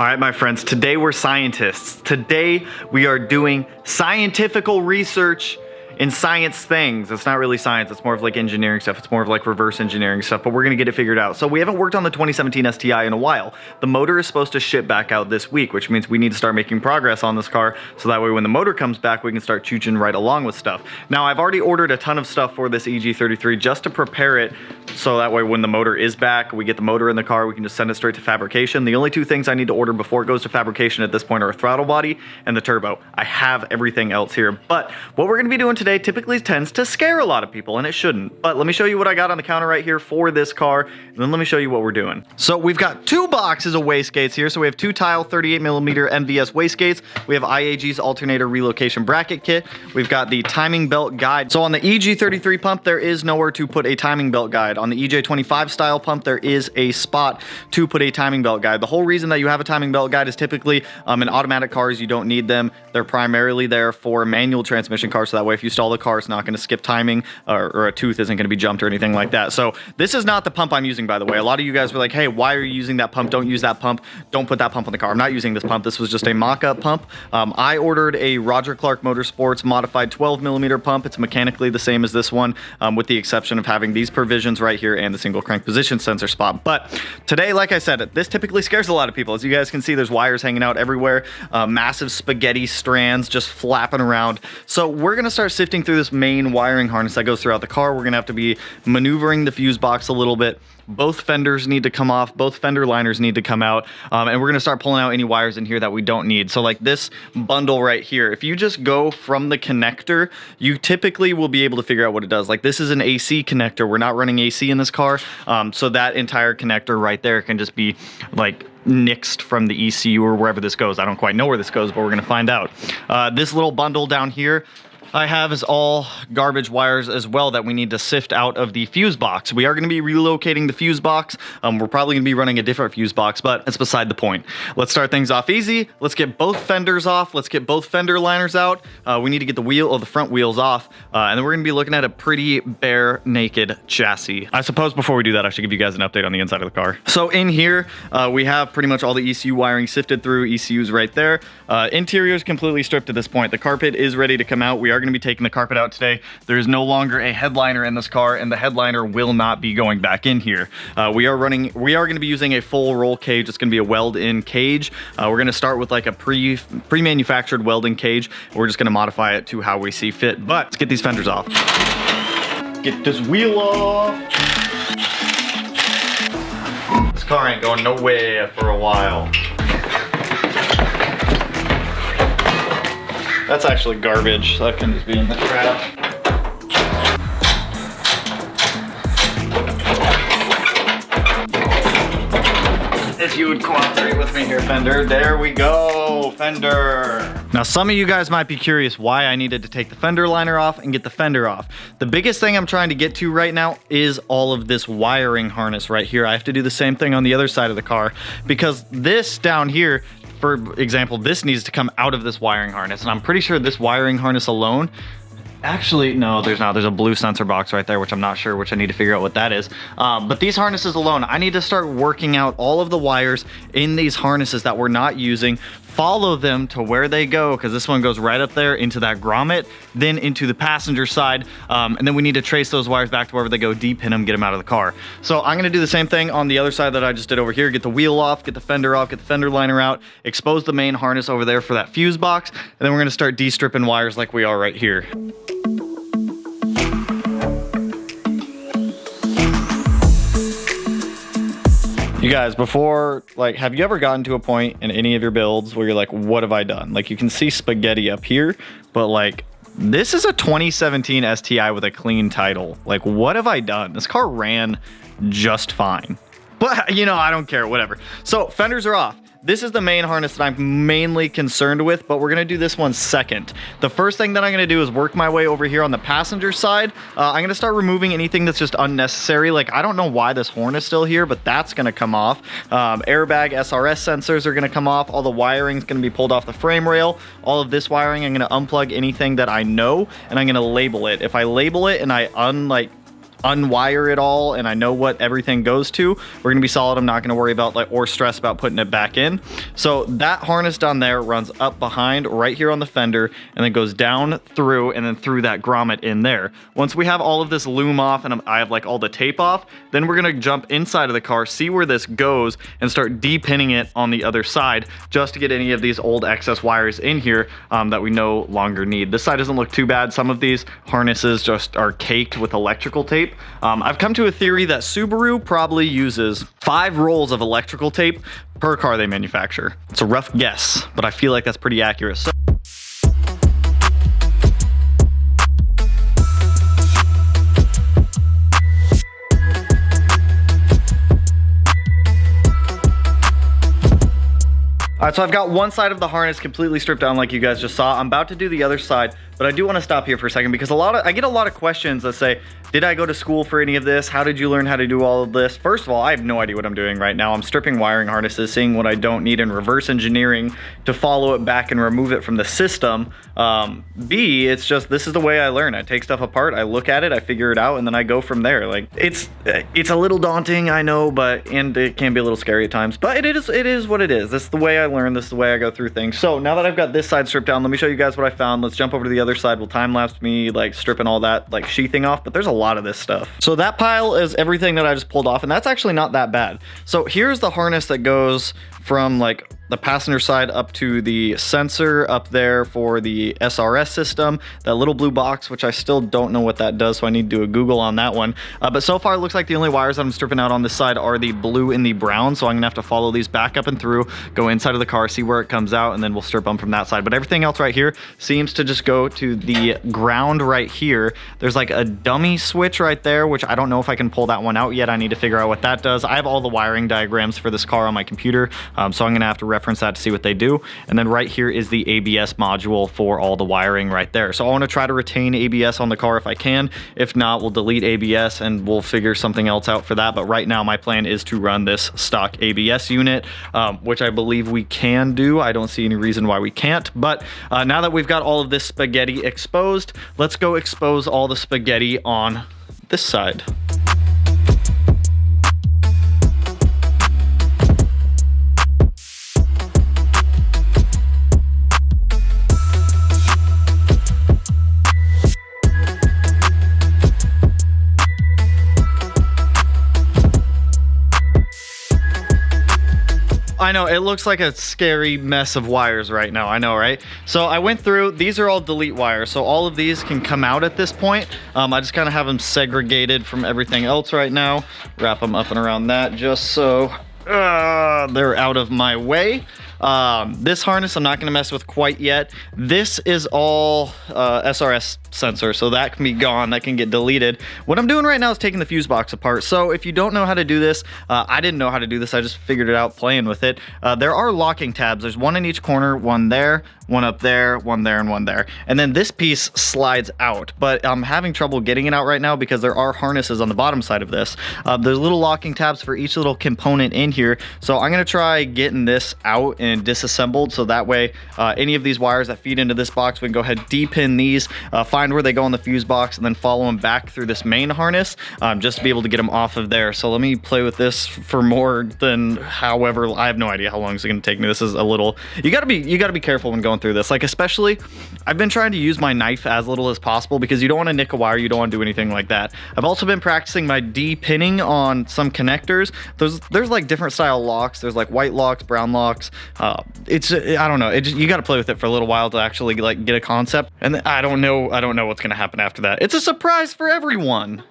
All right, my friends, today we're scientists. Today we are doing scientifical research in science things. It's not really science, it's more of like engineering stuff. It's more of like reverse engineering stuff, but we're gonna get it figured out. So we haven't worked on the 2017 STI in a while. The motor is supposed to ship back out this week, which means we need to start making progress on this car so that way when the motor comes back, we can start chooching right along with stuff. Now, I've already ordered a ton of stuff for this EG33 just to prepare it so that way when the motor is back, we get the motor in the car, we can just send it straight to fabrication. The only two things I need to order before it goes to fabrication at this point are a throttle body and the turbo. I have everything else here, but what we're gonna be doing today typically tends to scare a lot of people, and it shouldn't. But let me show you what I got on the counter right here for this car, and then let me show you what we're doing. So we've got two boxes of wastegates here. So we have two tile 38mm MVS wastegates. We have IAG's alternator relocation bracket kit. We've got the timing belt guide. So on the EG33 pump, there is nowhere to put a timing belt guide. On the EJ25 style pump, there is a spot to put a timing belt guide. The whole reason that you have a timing belt guide is typically in automatic cars, you don't need them. They're primarily there for manual transmission cars, so that way if you stall the car, it's not going to skip timing or a tooth isn't going to be jumped or anything like that. So this is not the pump I'm using, by the way. A lot of you guys were like, hey, why are you using that pump? Don't use that pump. Don't put that pump on the car. I'm not using this pump. This was just a mock-up pump. I ordered a Roger Clark Motorsports modified 12mm pump. It's mechanically the same as this one, with the exception of having these provisions right here and the single crank position sensor spot. But today, like I said, this typically scares a lot of people. As you guys can see, there's wires hanging out everywhere, massive spaghetti strands just flapping around. So we're going to start sifting through this main wiring harness that goes throughout the car. We're going to have to be maneuvering the fuse box a little bit. Both fenders need to come off, both fender liners need to come out, and we're going to start pulling out any wires in here that we don't need. So like this bundle right here, if you just go from the connector, you typically will be able to figure out what it does. Like this is an AC connector. We're not running AC in this car, so that entire connector right there can just be like nixed from the ECU or wherever this goes. I don't quite know where this goes, but we're going to find out. This little bundle down here I have is all garbage wires as well that we need to sift out of the fuse box. We are going to be relocating the fuse box. We're probably going to be running a different fuse box, but that's beside the point. Let's start things off easy. Let's get both fenders off. Let's get both fender liners out. We need to get the front wheels off, and then we're going to be looking at a pretty bare naked chassis. I suppose before we do that, I should give you guys an update on the inside of the car. So in here, we have pretty much all the ECU wiring sifted through. ECU's right there. Interior is completely stripped at this point. The carpet is ready to come out. We are going to be taking the carpet out today. There is no longer a headliner in this car, and the headliner will not be going back in here. We are going to be using a full roll cage. It's going to be a weld-in cage. We're going to start with like a pre-manufactured welding cage. We're just going to modify it to how we see fit. But let's get these fenders off. Get this wheel off. This car ain't going nowhere for a while. That's actually garbage. That can just be in the trash. If you would cooperate with me here, fender. There we go, fender. Now, some of you guys might be curious why I needed to take the fender liner off and get the fender off. The biggest thing I'm trying to get to right now is all of this wiring harness right here. I have to do the same thing on the other side of the car because this down here, for example, this needs to come out of this wiring harness, and I'm pretty sure this wiring harness alone, actually, no, there's not. There's a blue sensor box right there, which I'm not sure, which I need to figure out what that is. But these harnesses alone, I need to start working out all of the wires in these harnesses that we're not using, follow them to where they go, because this one goes right up there into that grommet, then into the passenger side, and then we need to trace those wires back to wherever they go, deep pin them, get them out of the car. So I'm going to do the same thing on the other side that I just did over here. Get the wheel off, get the fender off, get the fender liner out, expose the main harness over there for that fuse box, and then we're going to start de-stripping wires like we are right here. You guys, before, like, have you ever gotten to a point in any of your builds where you're like, what have I done? Like, you can see spaghetti up here, but like, this is a 2017 STI with a clean title. Like, what have I done? This car ran just fine. But, you know, I don't care, whatever. So, fenders are off. This is the main harness that I'm mainly concerned with, but we're gonna do this one second. The first thing that I'm gonna do is work my way over here on the passenger side. I'm gonna start removing anything that's just unnecessary. Like, I don't know why this horn is still here, but that's gonna come off. Airbag SRS sensors are gonna come off. All the wiring is gonna be pulled off the frame rail. All of this wiring, I'm gonna unplug anything that I know, and I'm gonna label it. If I label it and I unwire it all and I know what everything goes to, we're gonna be solid. I'm not gonna worry about or stress about putting it back in. So that harness down there runs up behind right here on the fender and then goes down through and then through that grommet in there. Once we have all of this loom off and I have like all the tape off, then we're gonna jump inside of the car, see where this goes, and start de-pinning it on the other side just to get any of these old excess wires in here that we no longer need. This side doesn't look too bad. Some of these harnesses just are caked with electrical tape. I've come to a theory that Subaru probably uses 5 rolls of electrical tape per car they manufacture. It's a rough guess, but I feel like that's pretty accurate. So all right, so I've got one side of the harness completely stripped down like you guys just saw. I'm about to do the other side, but I do want to stop here for a second because I get a lot of questions that say, did I go to school for any of this? How did you learn how to do all of this? First of all, I have no idea what I'm doing right now. I'm stripping wiring harnesses, seeing what I don't need and reverse engineering to follow it back and remove it from the system. B, it's just, this is the way I learn. I take stuff apart, I look at it, I figure it out, and then I go from there. Like, it's a little daunting, I know, and it can be a little scary at times, but it is what it is. This is the way I learn, this is the way I go through things. So now that I've got this side stripped down, let me show you guys what I found. Let's jump over to the other side. We'll time lapse me like stripping all that like sheathing off, but there's a lot of this stuff. So that pile is everything that I just pulled off, and that's actually not that bad. So here's the harness that goes from like the passenger side up to the sensor up there for the SRS system, that little blue box, which I still don't know what that does, so I need to do a Google on that one. But so far it looks like the only wires that I'm stripping out on this side are the blue and the brown, so I'm gonna have to follow these back up and through, go inside of the car, see where it comes out, and then we'll strip them from that side. But everything else right here seems to just go to the ground right here. There's like a dummy switch right there, which I don't know if I can pull that one out yet. I need to figure out what that does. I have all the wiring diagrams for this car on my computer, so I'm gonna have to reference that to see what they do. And then right here is the ABS module for all the wiring right there. So I want to try to retain ABS on the car if I can. If not, we'll delete ABS and we'll figure something else out for that. But right now my plan is to run this stock ABS unit, which I believe we can do. I don't see any reason why we can't. But now that we've got all of this spaghetti exposed, let's go expose all the spaghetti on this side. I know, it looks like a scary mess of wires right now. I know, right? So I went through, these are all delete wires. So all of these can come out at this point. I just kind of have them segregated from everything else right now. Wrap them up and around that just so they're out of my way. This harness I'm not going to mess with quite yet. This is all SRS sensor, so that can be gone, that can get deleted. What I'm doing right now is taking the fuse box apart. So if you don't know how to do this, I didn't know how to do this, I just figured it out playing with it. There are locking tabs. There's one in each corner, one there, one up there, one there, and one there. And then this piece slides out, but I'm having trouble getting it out right now because there are harnesses on the bottom side of this. There's little locking tabs for each little component in here. So I'm gonna try getting this out and disassembled, so that way any of these wires that feed into this box, we can go ahead, de-pin these, find where they go in the fuse box, and then follow them back through this main harness just to be able to get them off of there. So let me play with this for more than however, I have no idea how long it's gonna take me. This is a little, you gotta be careful when going through this. Like, especially, I've been trying to use my knife as little as possible because you don't want to nick a wire, you don't want to do anything like that. I've also been practicing my de-pinning on some connectors. There's like different style locks. There's like white locks, brown locks. I don't know. You got to play with it for a little while to actually like get a concept. And I don't know what's gonna happen after that. It's a surprise for everyone.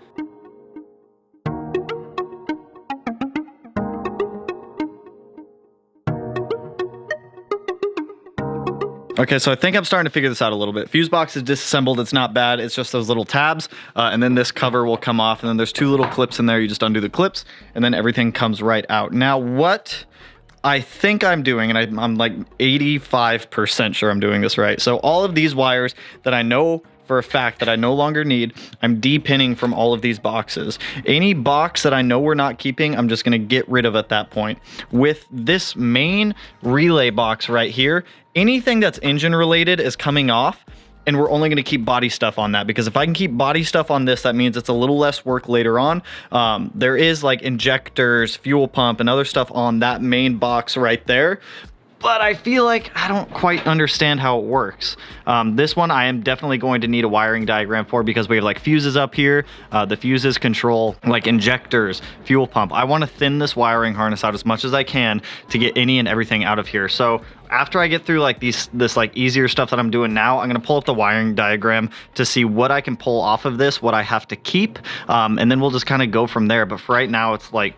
Okay, so I think I'm starting to figure this out a little bit. Fuse box is disassembled, it's not bad, it's just those little tabs, and then this cover will come off, and then there's 2 little clips in there, you just undo the clips, and then everything comes right out. Now, what I think I'm doing, and I'm like 85% sure I'm doing this right. So all of these wires that I know for a fact that I no longer need, I'm de-pinning from all of these boxes. Any box that I know we're not keeping, I'm just gonna get rid of at that point. With this main relay box right here, anything that's engine related is coming off. and we're only going to keep body stuff on that, because if I can keep body stuff on this, that means it's a little less work later on. There is like injectors, fuel pump, and other stuff on that main box right there, but I feel like I don't quite understand how it works. This one I am definitely going to need a wiring diagram for, because we have like fuses up here. The fuses control like injectors, fuel pump. I want to thin this wiring harness out as much as I can to get any and everything out of here. So after I get through like this like easier stuff that I'm doing now, I'm gonna pull up the wiring diagram to see what I can pull off of this, what I have to keep, and then we'll just kind of go from there. But for right now, it's like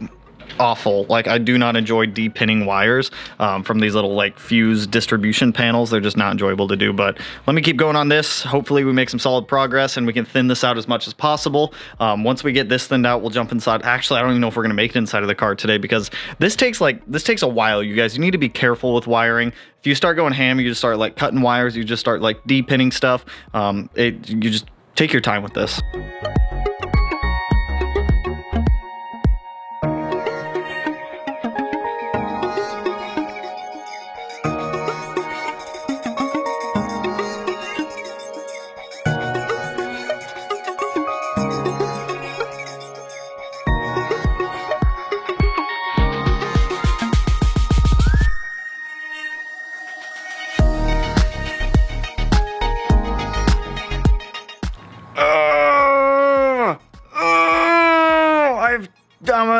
awful. Like, I do not enjoy de-pinning wires from these little like fuse distribution panels. They're just not enjoyable to do. But let me keep going on this. Hopefully we make some solid progress and we can thin this out as much as possible. Once we get this thinned out, we'll jump inside. Actually, I don't even know if we're gonna make it inside of the car today, because this takes a while, you guys. You need to be careful with wiring. If you start going ham, you just start like cutting wires, you just start like de-pinning stuff. You just take your time with this.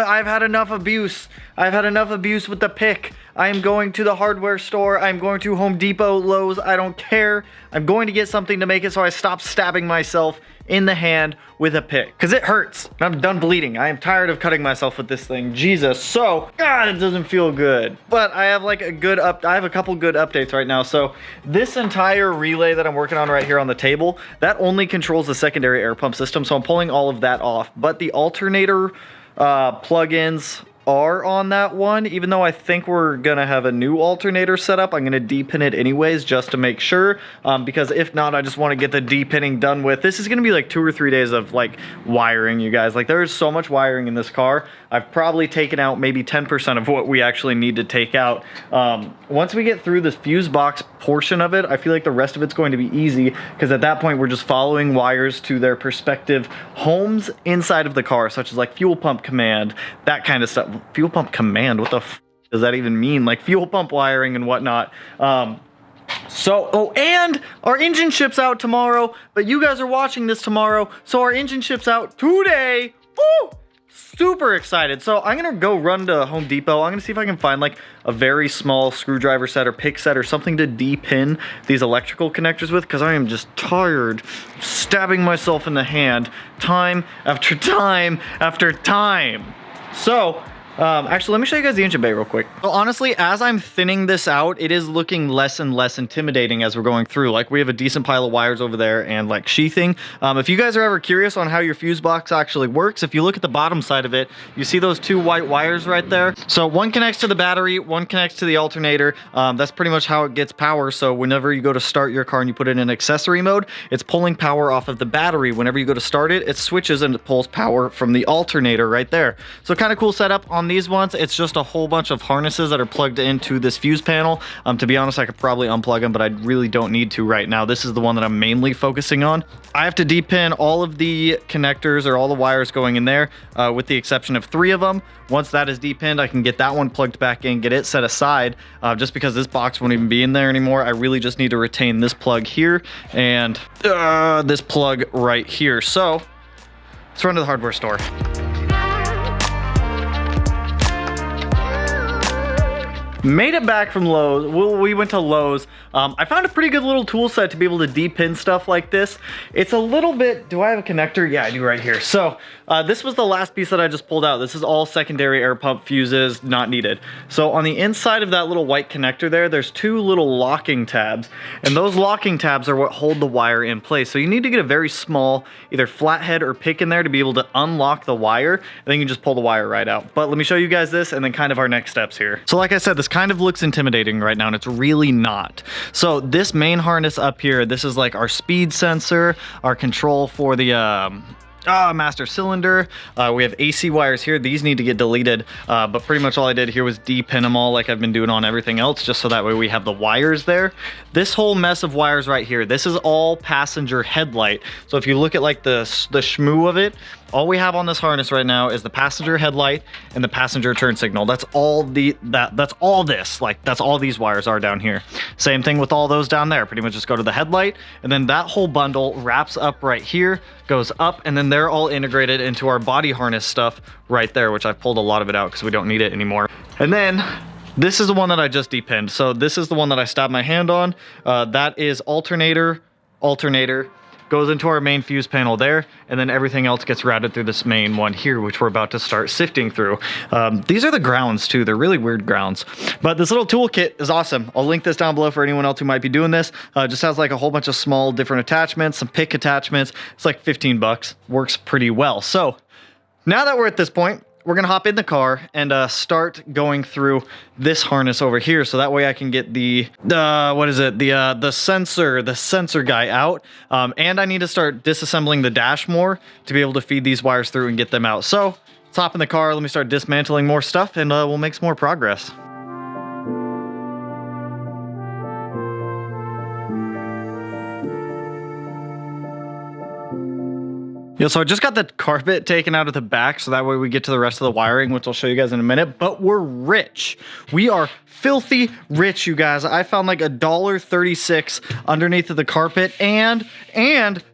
I've had enough abuse. I've had enough abuse with the pick. I am going to the hardware store. I'm going to Home Depot, Lowe's. I don't care. I'm going to get something to make it so I stop stabbing myself in the hand with a pick, because it hurts. I'm done bleeding. I am tired of cutting myself with this thing. Jesus. So, God, it doesn't feel good. But I have like I have a couple good updates right now. So this entire relay that I'm working on right here on the table, that only controls the secondary air pump system. So I'm pulling all of that off. But the alternator plugins are on that one. Even though I think we're gonna have a new alternator set up, I'm gonna de-pin it anyways just to make sure, because if not, I just want to get the de-pinning done with. This is gonna be like 2 or 3 days of like wiring, you guys. Like, there's so much wiring in this car. I've probably taken out maybe 10% of what we actually need to take out. Once we get through this fuse box portion of it, I feel like the rest of it's going to be easy, because at that point we're just following wires to their respective homes inside of the car, such as like fuel pump command, that kind of stuff. Fuel pump command, what the f does that even mean? Like fuel pump wiring and whatnot. And our engine ships out tomorrow, but you guys are watching this tomorrow, so our engine ships out today. Woo! Super excited. So I'm gonna go run to Home Depot. I'm gonna see if I can find like a very small screwdriver set or pick set or something to de-pin these electrical connectors with, because I am just tired of stabbing myself in the hand time after time after time. So actually, let me show you guys the engine bay real quick. So honestly, as I'm thinning this out, it is looking less and less intimidating as we're going through. Like, we have a decent pile of wires over there and like sheathing. If you guys are ever curious on how your fuse box actually works, if you look at the bottom side of it, you see those 2 white wires right there. So one connects to the battery, one connects to the alternator. That's pretty much how it gets power. So whenever you go to start your car and you put it in accessory mode, it's pulling power off of the battery. Whenever you go to start it, it switches and it pulls power from the alternator right there. So kind of cool setup on these ones. It's just a whole bunch of harnesses that are plugged into this fuse panel. To be honest, I could probably unplug them, but I really don't need to right now. This is the one that I'm mainly focusing on. I have to de-pin all of the connectors or all the wires going in there, with the exception of 3 of them. Once that is de-pinned, I can get that one plugged back in, get it set aside, just because this box won't even be in there anymore. I really just need to retain this plug here and this plug right here. So let's run to the hardware store. Made it back from Lowe's. We went to Lowe's. I found a pretty good little tool set to be able to de-pin stuff like this. It's a little bit, do I have a connector? Yeah, I do right here. So this was the last piece that I just pulled out. This is all secondary air pump fuses, not needed. So on the inside of that little white connector there, there's 2 little locking tabs. And those locking tabs are what hold the wire in place. So you need to get a very small, either flathead or pick in there to be able to unlock the wire. And then you can just pull the wire right out. But let me show you guys this and then kind of our next steps here. So like I said, this kind of looks intimidating right now, and it's really not. So this main harness up here, this is like our speed sensor, our control for the master cylinder. We have AC wires here. These need to get deleted, but pretty much all I did here was depin them all like I've been doing on everything else, just so that way we have the wires there. This whole mess of wires right here, this is all passenger headlight. So if you look at like the shmoo of it, all we have on this harness right now is the passenger headlight and the passenger turn signal. That's all that's all this. Like, that's all these wires are down here. Same thing with all those down there. Pretty much just go to the headlight, and then that whole bundle wraps up right here, goes up, and then they're all integrated into our body harness stuff right there, which I've pulled a lot of it out because we don't need it anymore. And then this is the one that I just depinned. So this is the one that I stabbed my hand on. That is alternator, goes into our main fuse panel there, and then everything else gets routed through this main one here, which we're about to start sifting through. These are the grounds too. They're really weird grounds, but this little toolkit is awesome. I'll link this down below for anyone else who might be doing this. Just has like a whole bunch of small different attachments, some pick attachments. It's like 15 bucks, works pretty well. So now that we're at this point, we're gonna hop in the car and start going through this harness over here, so that way I can get the sensor guy out, and I need to start disassembling the dash more to be able to feed these wires through and get them out. So let's hop in the car, let me start dismantling more stuff, and we'll make some more progress. Yeah, so I just got the carpet taken out of the back, so that way we get to the rest of the wiring, which I'll show you guys in a minute, but we're rich. We are filthy rich, you guys. I found like $1.36 underneath of the carpet, and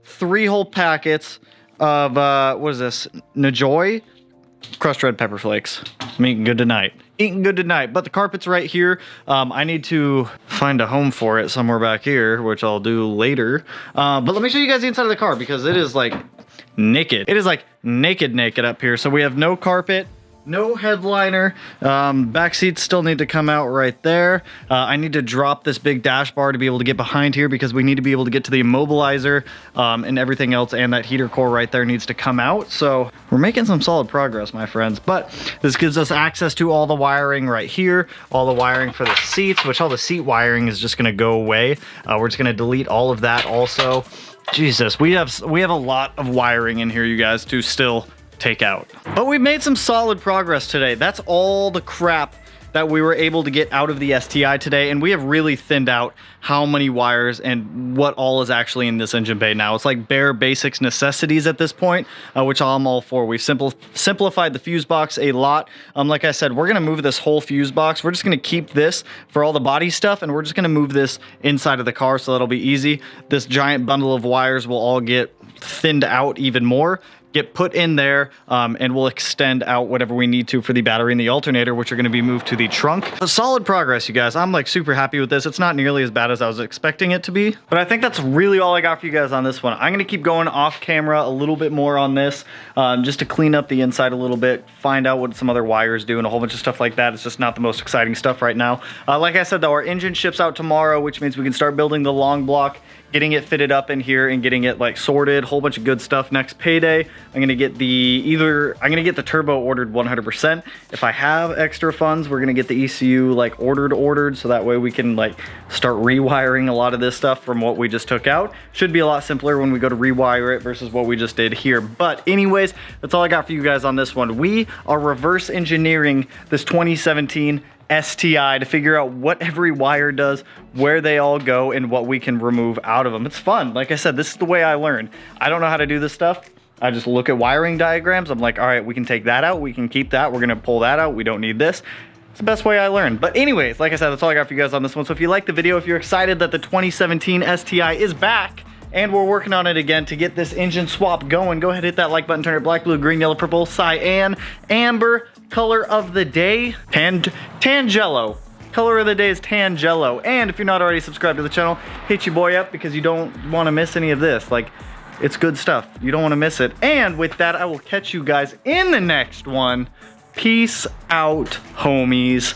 3 whole packets of, what is this? Najoy? Crushed red pepper flakes. I'm eating good tonight. Eating good tonight, but the carpet's right here. I need to find a home for it somewhere back here, which I'll do later. But let me show you guys the inside of the car, because it is like naked. It is like naked up here. So we have no carpet, no headliner. Back seats still need to come out right there. I need to drop this big dash bar to be able to get behind here, because we need to be able to get to the immobilizer and everything else, and that heater core right there needs to come out. So we're making some solid progress, my friends. But this gives us access to all the wiring right here, all the wiring for the seats, which all the seat wiring is just gonna go away. We're just gonna delete all of that also. Jesus, we have a lot of wiring in here, you guys, to still take out. But we made some solid progress today. That's all the crap that we were able to get out of the STI today, and we have really thinned out how many wires and what all is actually in this engine bay now. It's like bare basics necessities at this point, which I'm all for. We've simplified the fuse box a lot. Like I said, we're gonna move this whole fuse box. We're just gonna keep this for all the body stuff, and we're just gonna move this inside of the car, so that'll be easy. This giant bundle of wires will all get thinned out even more, get put in there, and we'll extend out whatever we need to for the battery and the alternator, which are going to be moved to the trunk. Solid progress, you guys. I'm like super happy with this. It's not nearly as bad as I was expecting it to be, but I think that's really all I got for you guys on this one. I'm going to keep going off camera a little bit more on this, just to clean up the inside a little bit, find out what some other wires do, and a whole bunch of stuff like that. It's just not the most exciting stuff right now. Like I said, though, our engine ships out tomorrow, which means we can start building the long block, getting it fitted up in here and getting it like sorted, whole bunch of good stuff. Next payday, I'm gonna get the turbo ordered 100%. If I have extra funds, we're gonna get the ECU like ordered, so that way we can like start rewiring a lot of this stuff from what we just took out. Should be a lot simpler when we go to rewire it versus what we just did here. But anyways, that's all I got for you guys on this one. We are reverse engineering this 2017 STI to figure out what every wire does, where they all go, and what we can remove out of them. It's fun. Like I said, this is the way I learned. I don't know how to do this stuff. I just look at wiring diagrams. I'm like, all right, we can take that out. We can keep that. We're going to pull that out. We don't need this. It's the best way I learned. But anyways, like I said, that's all I got for you guys on this one. So if you like the video, if you're excited that the 2017 STI is back, and we're working on it again to get this engine swap going, go ahead, hit that like button, turn it black, blue, green, yellow, purple, cyan, amber. Color of the day, Tangelo. Color of the day is Tangelo. And if you're not already subscribed to the channel, hit your boy up, because you don't want to miss any of this. Like, it's good stuff. You don't want to miss it. And with that, I will catch you guys in the next one. Peace out, homies.